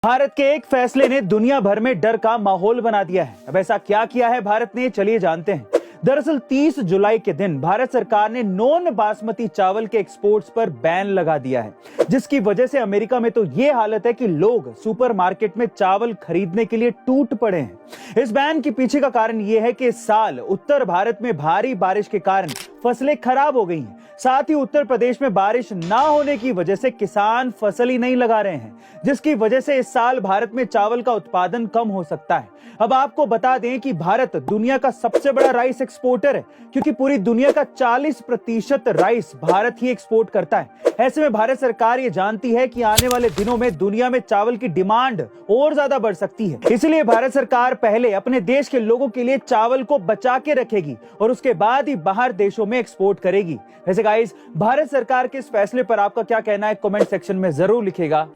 भारत के एक फैसले ने दुनिया भर में डर का माहौल बना दिया है। अब ऐसा क्या किया है भारत ने, चलिए जानते हैं। दरअसल 30 जुलाई के दिन भारत सरकार ने नॉन बासमती चावल के एक्सपोर्ट्स पर बैन लगा दिया है, जिसकी वजह से अमेरिका में तो ये हालत है कि लोग सुपरमार्केट में चावल खरीदने के लिए टूट पड़े हैं। इस बैन के पीछे का कारण ये है कि इस साल उत्तर भारत में भारी बारिश के कारण फसलें खराब हो गई हैं। साथ ही उत्तर प्रदेश में बारिश ना होने की वजह से किसान फसल ही नहीं लगा रहे हैं, जिसकी वजह से इस साल भारत में चावल का उत्पादन कम हो सकता है। अब आपको बता दें कि भारत दुनिया का सबसे बड़ा राइस एक्सपोर्टर है, क्योंकि पूरी दुनिया का 40% राइस भारत ही एक्सपोर्ट करता है। ऐसे में भारत सरकार ये जानती है कि आने वाले दिनों में दुनिया में चावल की डिमांड और ज्यादा बढ़ सकती है, इसलिए भारत सरकार पहले अपने देश के लोगों के लिए चावल को बचा के रखेगी और उसके बाद ही बाहर देशों में एक्सपोर्ट करेगी। वैसे गाइस, भारत सरकार के इस फैसले पर आपका क्या कहना है, कमेंट सेक्शन में जरूर लिखिएगा।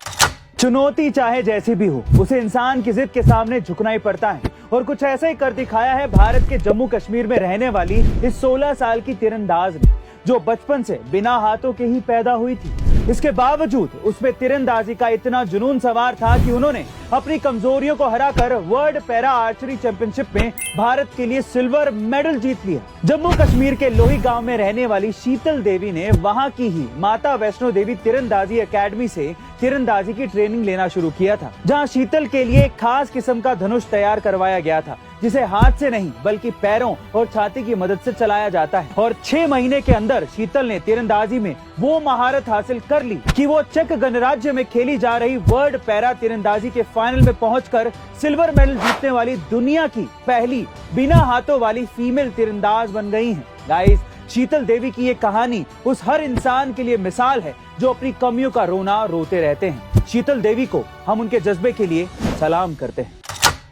चुनौती चाहे जैसी भी हो, उसे इंसान की जिद के सामने झुकना ही पड़ता है, और कुछ ऐसा ही कर दिखाया है भारत के जम्मू कश्मीर में रहने वाली इस 16 साल की तीरंदाज ने, जो बचपन से बिना हाथों के ही पैदा हुई थी। इसके बावजूद उसमें तीरंदाजी का इतना जुनून सवार था कि उन्होंने अपनी कमजोरियों को हराकर वर्ल्ड पैरा आर्चरी चैंपियनशिप में भारत के लिए सिल्वर मेडल जीत लिया। जम्मू कश्मीर के लोही गांव में रहने वाली शीतल देवी ने वहां की ही माता वैष्णो देवी तीरंदाजी एकेडमी से तीरंदाजी की ट्रेनिंग लेना शुरू किया था, जहां शीतल के लिए एक खास किस्म का धनुष तैयार करवाया गया था, जिसे हाथ से नहीं बल्कि पैरों और छाती की मदद से चलाया जाता है। और 6 महीने के अंदर शीतल ने तीरंदाजी में वो महारत हासिल कर ली कि वो चेक गणराज्य में खेली जा रही वर्ल्ड पैरा तीरंदाजी के फाइनल में पहुंचकर सिल्वर मेडल जीतने वाली दुनिया की पहली बिना हाथों वाली फीमेल तीरंदाज बन गई हैं। गाइस, शीतल देवी की ये कहानी उस हर इंसान के लिए मिसाल है जो अपनी कमियों का रोना रोते रहते हैं। शीतल देवी को हम उनके जज्बे के लिए सलाम करते हैं।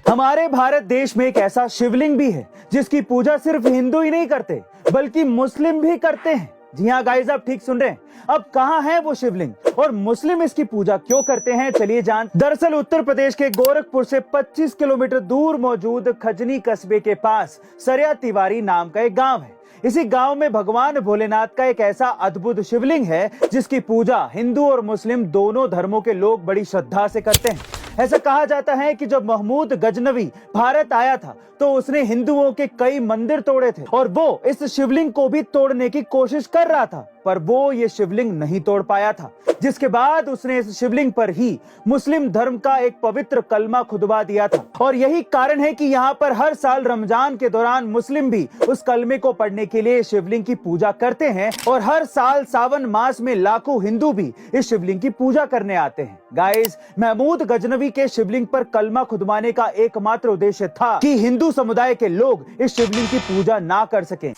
हमारे भारत देश में एक ऐसा शिवलिंग भी है जिसकी पूजा सिर्फ हिंदू ही नहीं करते बल्कि मुस्लिम भी करते हैं। जी हाँ गाइस, आप ठीक सुन रहे हैं। अब कहाँ है वो शिवलिंग और मुस्लिम इसकी पूजा क्यों करते हैं, चलिए जान। दरअसल उत्तर प्रदेश के गोरखपुर से 25 किलोमीटर दूर मौजूद खजनी कस्बे के पास सरिया तिवारी नाम का एक गांव है। इसी गांव में भगवान भोलेनाथ का एक ऐसा अद्भुत शिवलिंग है जिसकी पूजा हिंदू और मुस्लिम दोनों धर्मों के लोग बड़ी श्रद्धा से करते हैं। ऐसा कहा जाता है कि जब महमूद गजनवी भारत आया था तो उसने हिंदुओं के कई मंदिर तोड़े थे और वो इस शिवलिंग को भी तोड़ने की कोशिश कर रहा था, पर वो ये शिवलिंग नहीं तोड़ पाया था, जिसके बाद उसने इस शिवलिंग पर ही मुस्लिम धर्म का एक पवित्र कलमा खुदवा दिया था। और यही कारण है कि यहाँ पर हर साल रमजान के दौरान मुस्लिम भी उस कलमे को पढ़ने के लिए शिवलिंग की पूजा करते हैं, और हर साल सावन मास में लाखों हिंदू भी इस शिवलिंग की पूजा करने आते हैं। गाइस, महमूद गजनवी के शिवलिंग पर कलमा खुदवाने का एकमात्र उद्देश्य था कि हिंदू समुदाय के लोग इस शिवलिंग की पूजा ना कर सकें।